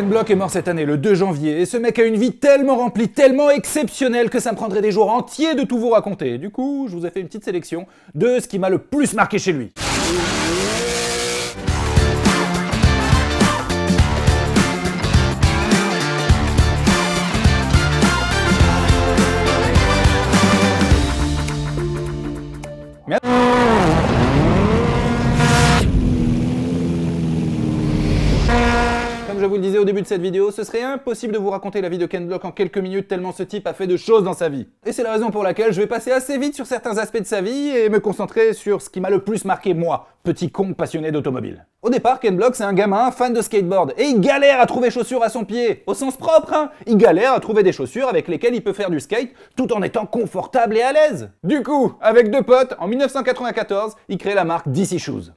Ken Block est mort cette année, le 2 janvier, et ce mec a une vie tellement remplie, tellement exceptionnelle que ça me prendrait des jours entiers de tout vous raconter. Du coup, je vous ai fait une petite sélection de ce qui m'a le plus marqué chez lui. Comme je vous le disais au début de cette vidéo, ce serait impossible de vous raconter la vie de Ken Block en quelques minutes tellement ce type a fait de choses dans sa vie. Et c'est la raison pour laquelle je vais passer assez vite sur certains aspects de sa vie et me concentrer sur ce qui m'a le plus marqué moi, petit con passionné d'automobile. Au départ, Ken Block c'est un gamin fan de skateboard et il galère à trouver chaussures à son pied, au sens propre hein. Il galère à trouver des chaussures avec lesquelles il peut faire du skate tout en étant confortable et à l'aise. Du coup, avec deux potes, en 1994, il crée la marque DC Shoes.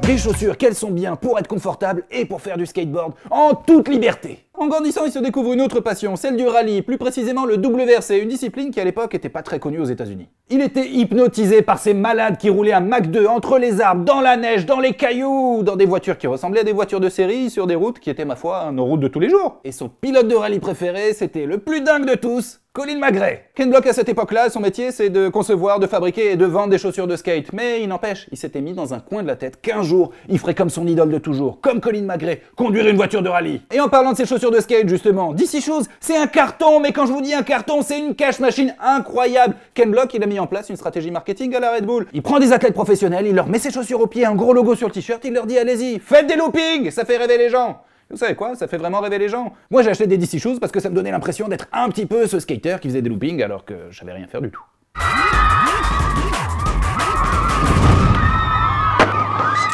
Des chaussures qu'elles sont bien pour être confortables et pour faire du skateboard en toute liberté. En grandissant, il se découvre une autre passion, celle du rallye, plus précisément le WRC, une discipline qui à l'époque n'était pas très connue aux États-Unis. Il était hypnotisé par ces malades qui roulaient à Mach 2 entre les arbres, dans la neige, dans les cailloux, dans des voitures qui ressemblaient à des voitures de série sur des routes qui étaient ma foi nos routes de tous les jours. Et son pilote de rallye préféré, c'était le plus dingue de tous, Colin McRae. Ken Block à cette époque-là, son métier c'est de concevoir, de fabriquer et de vendre des chaussures de skate. Mais il n'empêche, il s'était mis dans un coin de la tête qu'un jour, il ferait comme son idole de toujours, comme Colin McRae, conduire une voiture de rallye. Et en parlant de ses chaussures de skate justement, DC Shoes, c'est un carton, mais quand je vous dis un carton, c'est une cash machine incroyable. Ken Block, il a mis en place une stratégie marketing à la Red Bull. Il prend des athlètes professionnels, il leur met ses chaussures aux pieds, un gros logo sur le t-shirt, il leur dit allez-y, faites des loopings, ça fait rêver les gens. Vous savez quoi, ça fait vraiment rêver les gens. Moi j'ai acheté des DC Shoes parce que ça me donnait l'impression d'être un petit peu ce skater qui faisait des loopings alors que je savais rien faire du tout.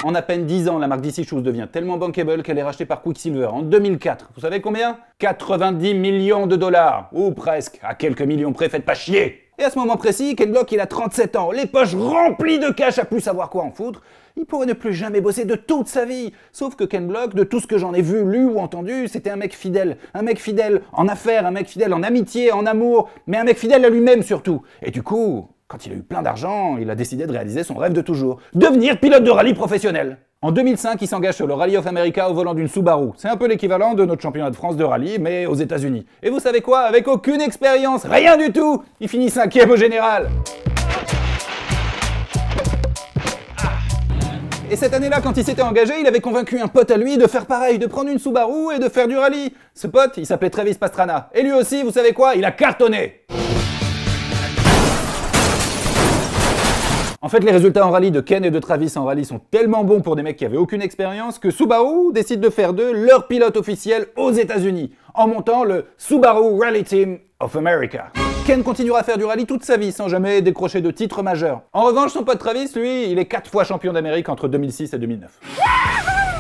En à peine 10 ans, la marque DC Shoes devient tellement bankable qu'elle est rachetée par Quicksilver en 2004. Vous savez combien? 90 millions de dollars. Ou presque, à quelques millions près, faites pas chier. Et à ce moment précis, Ken Block il a 37 ans, les poches remplies de cash à plus savoir quoi en foutre. Il pourrait ne plus jamais bosser de toute sa vie. Sauf que Ken Block, de tout ce que j'en ai vu, lu ou entendu, c'était un mec fidèle. Un mec fidèle en affaires, un mec fidèle en amitié, en amour, mais un mec fidèle à lui-même surtout. Et du coup, quand il a eu plein d'argent, il a décidé de réaliser son rêve de toujours. Devenir pilote de rallye professionnel. En 2005, il s'engage sur le Rally of America au volant d'une Subaru. C'est un peu l'équivalent de notre championnat de France de rallye, mais aux États-Unis. Et vous savez quoi? Avec aucune expérience, rien du tout, il finit 5e au général. Et cette année-là, quand il s'était engagé, il avait convaincu un pote à lui de faire pareil, de prendre une Subaru et de faire du rallye. Ce pote, il s'appelait Travis Pastrana. Et lui aussi, vous savez quoi? Il a cartonné. En fait, les résultats en rallye de Ken et de Travis en rallye sont tellement bons pour des mecs qui avaient aucune expérience que Subaru décide de faire d'eux leur pilote officiel aux États-Unis, en montant le Subaru Rally Team of America. Ken continuera à faire du rallye toute sa vie sans jamais décrocher de titre majeur. En revanche, son pote Travis, lui, il est 4 fois champion d'Amérique entre 2006 et 2009.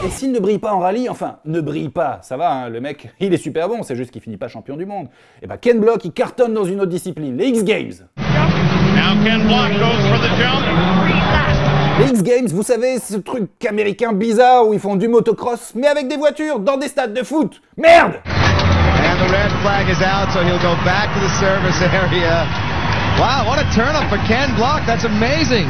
Et s'il ne brille pas en rallye, enfin, ne brille pas, ça va, hein, le mec, il est super bon, c'est juste qu'il finit pas champion du monde. Et bah Ken Block, il cartonne dans une autre discipline, les X Games. Now Ken Block goes for the jump. Les X Games, vous savez, ce truc américain bizarre où ils font du motocross, mais avec des voitures, dans des stades de foot. Merde! And the red flag is out, so he'll go back to the service area. Wow, what a turn up for Ken Block, that's amazing!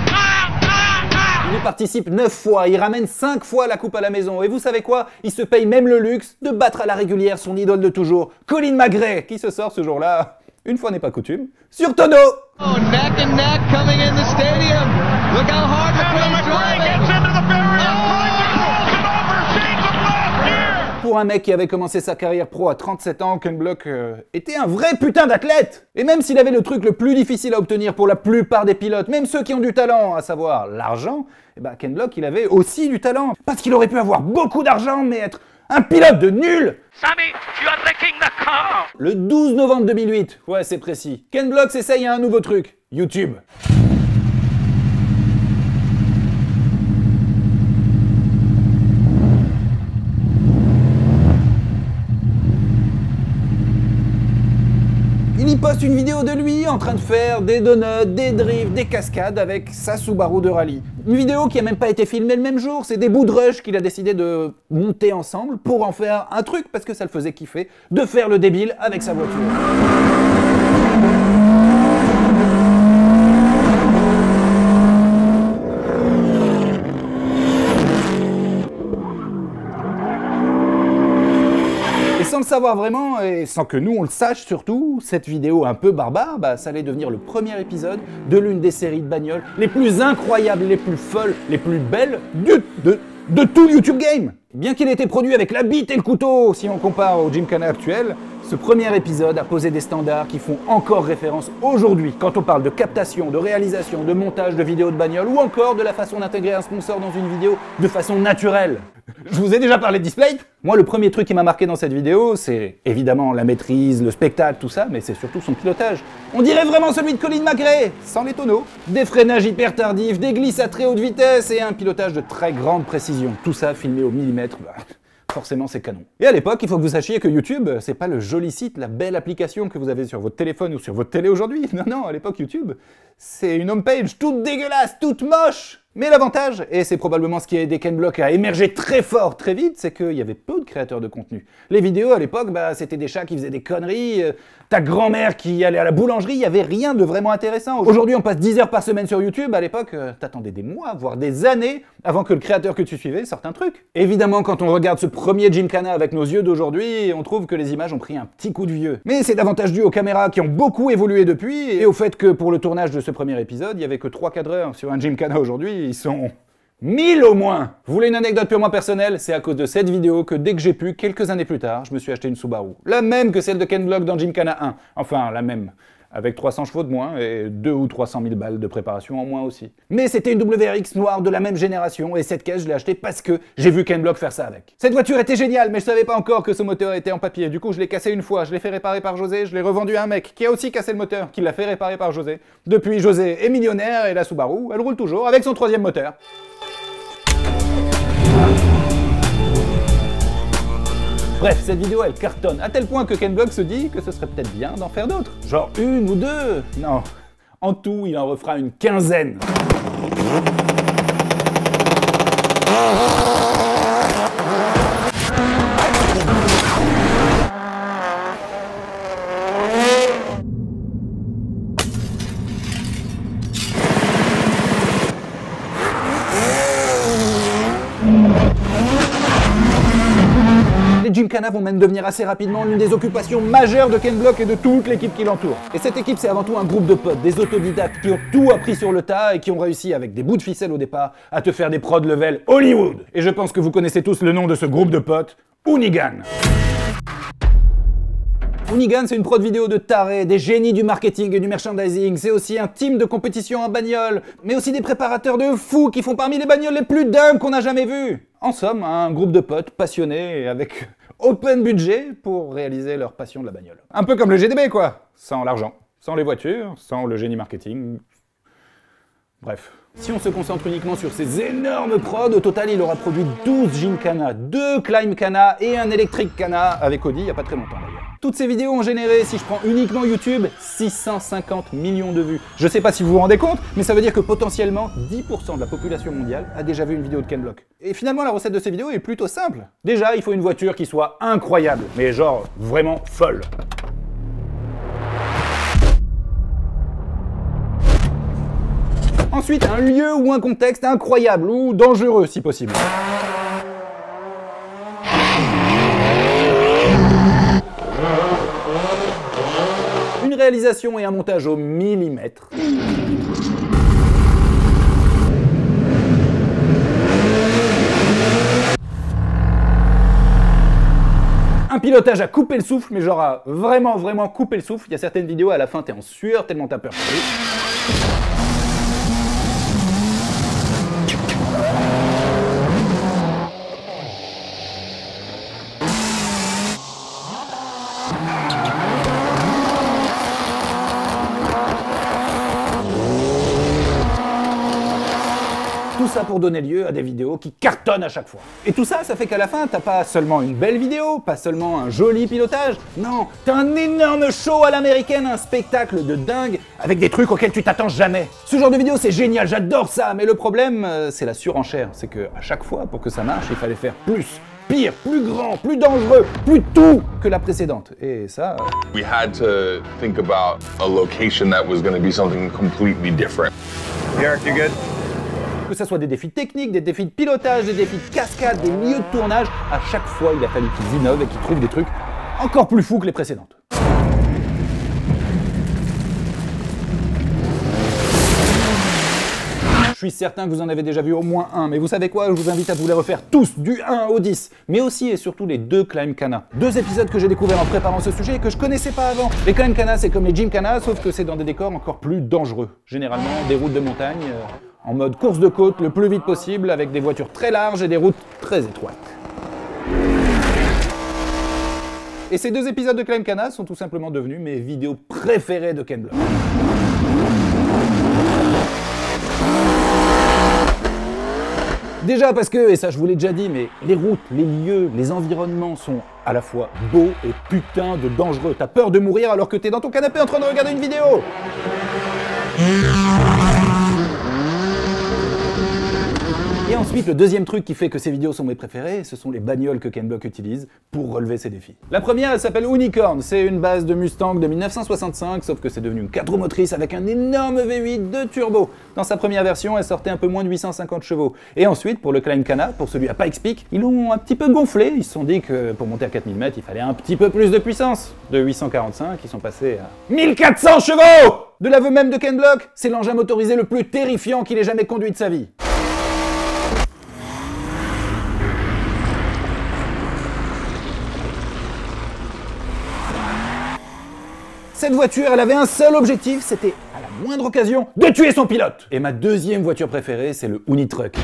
Il y participe 9 fois, il ramène 5 fois la coupe à la maison, et vous savez quoi? Il se paye même le luxe de battre à la régulière son idole de toujours, Colin McRae, qui se sort ce jour-là, une fois n'est pas coutume, sur tonneau! Oh, neck and neck coming in the stadium. Look how hard McRae's driving. Pour un mec qui avait commencé sa carrière pro à 37 ans, Ken Block était un vrai putain d'athlète. Et même s'il avait le truc le plus difficile à obtenir pour la plupart des pilotes, même ceux qui ont du talent, à savoir l'argent, eh ben Ken Block il avait aussi du talent. Parce qu'il aurait pu avoir beaucoup d'argent, mais être un pilote de nul. Sammy, you are wrecking the car. Le 12 novembre 2008, ouais c'est précis, Ken Block s'essaye à un nouveau truc, YouTube. Il y poste une vidéo de lui en train de faire des donuts, des drifts, des cascades avec sa Subaru de rallye. Une vidéo qui a même pas été filmée le même jour, c'est des bouts de rush qu'il a décidé de monter ensemble pour en faire un truc parce que ça le faisait kiffer de faire le débile avec sa voiture. sans le savoir vraiment, et sans que nous on le sache surtout, cette vidéo un peu barbare, ça allait devenir le premier épisode de l'une des séries de bagnoles les plus incroyables, les plus folles, les plus belles de tout YouTube Game. Bien qu'il ait été produit avec la bite et le couteau, si on compare au Gymkhana actuel, ce premier épisode a posé des standards qui font encore référence aujourd'hui quand on parle de captation, de réalisation, de montage de vidéos de bagnole ou encore de la façon d'intégrer un sponsor dans une vidéo de façon naturelle. Je vous ai déjà parlé de Displate. Moi, le premier truc qui m'a marqué dans cette vidéo, c'est évidemment la maîtrise, le spectacle, tout ça, mais c'est surtout son pilotage. On dirait vraiment celui de Colin McRae, sans les tonneaux. Des freinages hyper tardifs, des glisses à très haute vitesse et un pilotage de très grande précision. Tout ça filmé au millimètre. Forcément, c'est canon. Et à l'époque, il faut que vous sachiez que YouTube, c'est pas le joli site, la belle application que vous avez sur votre téléphone ou sur votre télé aujourd'hui. Non, non, à l'époque, YouTube, c'est une homepage toute dégueulasse, toute moche. Mais l'avantage, et c'est probablement ce qui a aidé Ken Block à émerger très fort, très vite, c'est qu'il y avait peu de créateurs de contenu. Les vidéos à l'époque, c'était des chats qui faisaient des conneries, ta grand-mère qui allait à la boulangerie, il n'y avait rien de vraiment intéressant. Aujourd'hui, on passe 10 heures par semaine sur YouTube, à l'époque, t'attendais des mois, voire des années, avant que le créateur que tu suivais sorte un truc. Évidemment, quand on regarde ce premier Gymkhana avec nos yeux d'aujourd'hui, on trouve que les images ont pris un petit coup de vieux. Mais c'est davantage dû aux caméras qui ont beaucoup évolué depuis, et au fait que pour le tournage de ce premier épisode, il n'y avait que 3 cadreurs sur un Gymkhana aujourd'hui. Ils sont 1000 au moins. Vous voulez une anecdote purement personnelle? C'est à cause de cette vidéo que dès que j'ai pu, quelques années plus tard, je me suis acheté une Subaru. La même que celle de Ken Block dans Gymkhana 1. Enfin, la même. Avec 300 chevaux de moins et 200 ou 300 000 balles de préparation en moins aussi. Mais c'était une WRX noire de la même génération et cette caisse je l'ai achetée parce que j'ai vu Ken Block faire ça avec. Cette voiture était géniale mais je savais pas encore que ce moteur était en papier. Du coup je l'ai cassé une fois, je l'ai fait réparer par José, je l'ai revendu à un mec qui a aussi cassé le moteur, qui l'a fait réparer par José. Depuis José est millionnaire et la Subaru, elle roule toujours avec son 3e moteur. Bref, cette vidéo elle cartonne, à tel point que Ken Block se dit que ce serait peut-être bien d'en faire d'autres. Genre 1 ou 2. Non, en tout il en refera une 15aine. Les Gymkhana vont même devenir assez rapidement l'une des occupations majeures de Ken Block et de toute l'équipe qui l'entoure. Et cette équipe, c'est avant tout un groupe de potes, des autodidactes qui ont tout appris sur le tas et qui ont réussi avec des bouts de ficelle au départ à te faire des prods level Hollywood. Et je pense que vous connaissez tous le nom de ce groupe de potes, Hoonigan. Hoonigan, c'est une prod vidéo de tarés, des génies du marketing et du merchandising. C'est aussi un team de compétition en bagnole, mais aussi des préparateurs de fous qui font parmi les bagnoles les plus dingues qu'on a jamais vues. En somme, un groupe de potes passionnés et avec open budget pour réaliser leur passion de la bagnole. Un peu comme le GDB quoi, sans l'argent, sans les voitures, sans le génie marketing. Bref. Si on se concentre uniquement sur ces énormes prods, au total il aura produit 12 Gymkhana, 2 Climbkhana et un Electric Khana avec Audi il n'y a pas très longtemps d'ailleurs. Toutes ces vidéos ont généré, si je prends uniquement YouTube, 650 millions de vues. Je sais pas si vous vous rendez compte, mais ça veut dire que potentiellement 10% de la population mondiale a déjà vu une vidéo de Ken Block. Et finalement la recette de ces vidéos est plutôt simple. Déjà il faut une voiture qui soit incroyable, mais genre vraiment folle. Ensuite, un lieu ou un contexte incroyable ou dangereux si possible. Une réalisation et un montage au millimètre. Un pilotage à couper le souffle, mais genre à vraiment couper le souffle. Il y a certaines vidéos à la fin t'es en sueur tellement t'as peur. Tout ça pour donner lieu à des vidéos qui cartonnent à chaque fois. Et tout ça, ça fait qu'à la fin, t'as pas seulement une belle vidéo, pas seulement un joli pilotage, non, t'as un énorme show à l'américaine, un spectacle de dingue, avec des trucs auxquels tu t'attends jamais. Ce genre de vidéo, c'est génial, j'adore ça, mais le problème, c'est la surenchère. C'est que à chaque fois, pour que ça marche, il fallait faire plus, pire, plus grand, plus dangereux, plus tout que la précédente. Et ça... We had to think about a location that was going to be something completely different. Derek, you good? Que ça soit des défis techniques, des défis de pilotage, des défis de cascade, des milieux de tournage, à chaque fois il a fallu qu'ils innovent et qu'ils trouvent des trucs encore plus fou que les précédentes. Je suis certain que vous en avez déjà vu au moins un, mais vous savez quoi, je vous invite à vous les refaire tous, du 1 au 10, mais aussi et surtout les 2 Climbkhana. 2 épisodes que j'ai découverts en préparant ce sujet et que je connaissais pas avant. Les Climbkhana, c'est comme les Gymkhana, sauf que c'est dans des décors encore plus dangereux. Généralement, des routes de montagne, en mode course de côte le plus vite possible, avec des voitures très larges et des routes très étroites. Et ces 2 épisodes de Climbkhana sont tout simplement devenus mes vidéos préférées de Ken Block. Déjà parce que, et ça je vous l'ai déjà dit, mais les routes, les lieux, les environnements sont à la fois beaux et putain de dangereux. T'as peur de mourir alors que t'es dans ton canapé en train de regarder une vidéo. Et ensuite, le deuxième truc qui fait que ces vidéos sont mes préférées, ce sont les bagnoles que Ken Block utilise pour relever ses défis. La première, elle s'appelle Unicorn, c'est une base de Mustang de 1965, sauf que c'est devenu une 4 roues motrices avec un énorme V8 de turbo. Dans sa première version, elle sortait un peu moins de 850 chevaux. Et ensuite, pour le Climbkhana, pour celui à Pikes Peak, ils l'ont un petit peu gonflé. Ils se sont dit que pour monter à 4000 mètres, il fallait un petit peu plus de puissance. De 845, ils sont passés à 1400 chevaux! De l'aveu même de Ken Block, c'est l'engin motorisé le plus terrifiant qu'il ait jamais conduit de sa vie. Cette voiture, elle avait un seul objectif, c'était, à la moindre occasion, de tuer son pilote. Et ma deuxième voiture préférée, c'est le Unitruck.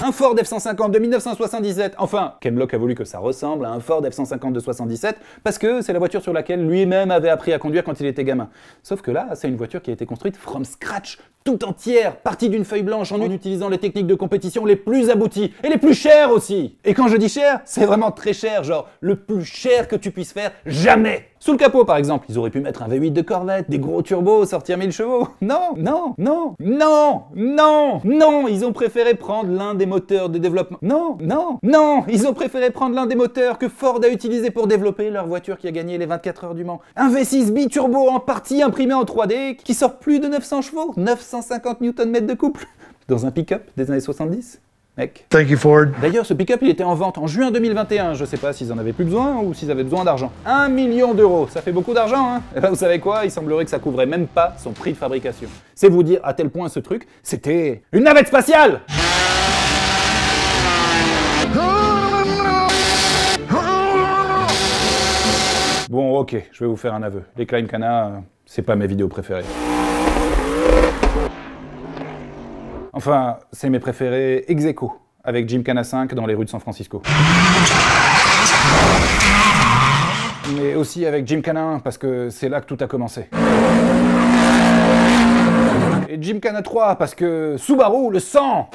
Un Ford F-150 de 1977, enfin, Ken Block a voulu que ça ressemble à un Ford F-150 de 77, parce que c'est la voiture sur laquelle lui-même avait appris à conduire quand il était gamin. Sauf que là, c'est une voiture qui a été construite from scratch, tout entière, partie d'une feuille blanche, en utilisant les techniques de compétition les plus abouties, et les plus chères aussi. Et quand je dis cher, c'est vraiment très cher, genre le plus cher que tu puisses faire jamais. Sous le capot, par exemple, ils auraient pu mettre un V8 de Corvette, des gros turbos, sortir 1000 chevaux. Non, non, non, non, non, non, ils ont préféré prendre l'un des moteurs de développement. Non, non, non, ils ont préféré prendre l'un des moteurs que Ford a utilisé pour développer leur voiture qui a gagné les 24 heures du Mans. Un V6 biturbo en partie imprimé en 3D qui sort plus de 900 chevaux, 950 Nm de couple, dans un pick-up des années 70. Mec. Thank you, Ford. D'ailleurs, ce pick-up, il était en vente en juin 2021. Je sais pas s'ils en avaient plus besoin ou s'ils avaient besoin d'argent. 1 million d'euros, ça fait beaucoup d'argent, hein. Et ben, vous savez quoi? Il semblerait que ça couvrait même pas son prix de fabrication. C'est vous dire à tel point ce truc, c'était une navette spatiale. Bon, ok, je vais vous faire un aveu. Les Climbkhana, c'est pas mes vidéos préférées. Enfin, c'est mes préférés ex aequo, avec Gymkhana 5 dans les rues de San Francisco. Mais aussi avec Gymkhana 1, parce que c'est là que tout a commencé. Et Gymkhana 3, parce que Subaru le sent.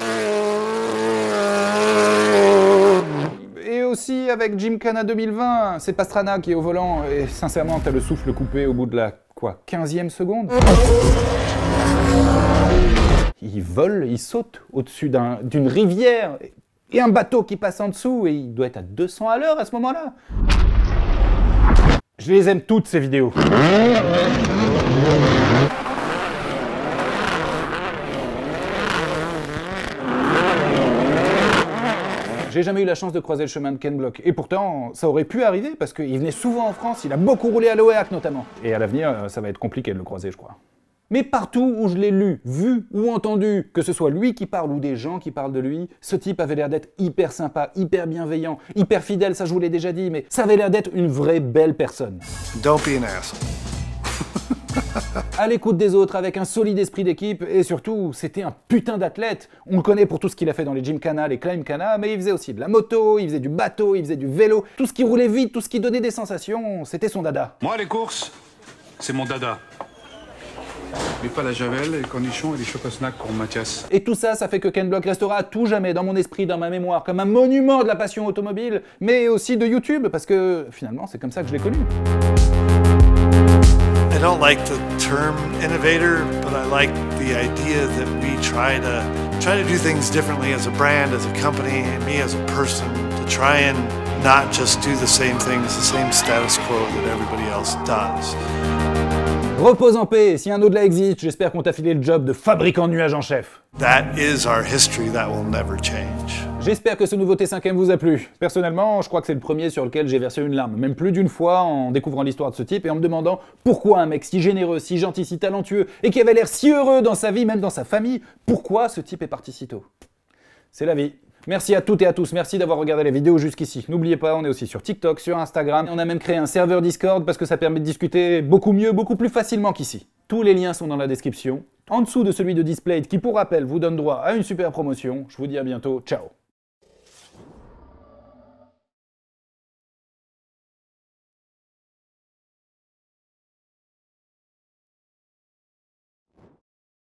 Et aussi avec Gymkhana 2020, c'est Pastrana qui est au volant, et sincèrement, t'as le souffle coupé au bout de la, quoi, 15e seconde. Il vole, il saute au-dessus d'une rivière, et un bateau qui passe en dessous, et il doit être à 200 à l'heure à ce moment-là. Je les aime toutes, ces vidéos. J'ai jamais eu la chance de croiser le chemin de Ken Block, et pourtant, ça aurait pu arriver, parce qu'il venait souvent en France, il a beaucoup roulé à l'OEAC notamment. Et à l'avenir, ça va être compliqué de le croiser, je crois. Mais partout où je l'ai lu, vu ou entendu, que ce soit lui qui parle ou des gens qui parlent de lui, ce type avait l'air d'être hyper sympa, hyper bienveillant, hyper fidèle, ça je vous l'ai déjà dit, mais ça avait l'air d'être une vraie belle personne. Don't be an asshole. À l'écoute des autres, avec un solide esprit d'équipe, et surtout, c'était un putain d'athlète. On le connaît pour tout ce qu'il a fait dans les Gymkhana, les Climbkhana, mais il faisait aussi de la moto, il faisait du bateau, il faisait du vélo, tout ce qui roulait vite, tout ce qui donnait des sensations, c'était son dada. Moi, les courses, c'est mon dada. Mais pas la javel, les cornichons et les chocosnacks pour Mathias. Et tout ça, ça fait que Ken Block restera à tout jamais dans mon esprit, dans ma mémoire, comme un monument de la passion automobile, mais aussi de YouTube, parce que finalement, c'est comme ça que je l'ai connu. I don't like the term innovator, but I like the idea that we try to do things differently as a brand, as a company, and me as a person, to try and not just do the same things, the same status quo that everybody else does. Repose en paix, si un au-delà existe, j'espère qu'on t'a filé le job de fabricant de nuages en chef. That is our history, that will never change. J'espère que ce nouveau T5M vous a plu. Personnellement, je crois que c'est le premier sur lequel j'ai versé une larme, même plus d'une fois en découvrant l'histoire de ce type et en me demandant pourquoi un mec si généreux, si gentil, si talentueux et qui avait l'air si heureux dans sa vie, même dans sa famille, pourquoi ce type est parti si tôt. C'est la vie. Merci à toutes et à tous, merci d'avoir regardé la vidéo jusqu'ici. N'oubliez pas, on est aussi sur TikTok, sur Instagram, on a même créé un serveur Discord parce que ça permet de discuter beaucoup mieux, beaucoup plus facilement qu'ici. Tous les liens sont dans la description, en dessous de celui de Displayed qui, pour rappel, vous donne droit à une super promotion. Je vous dis à bientôt, ciao.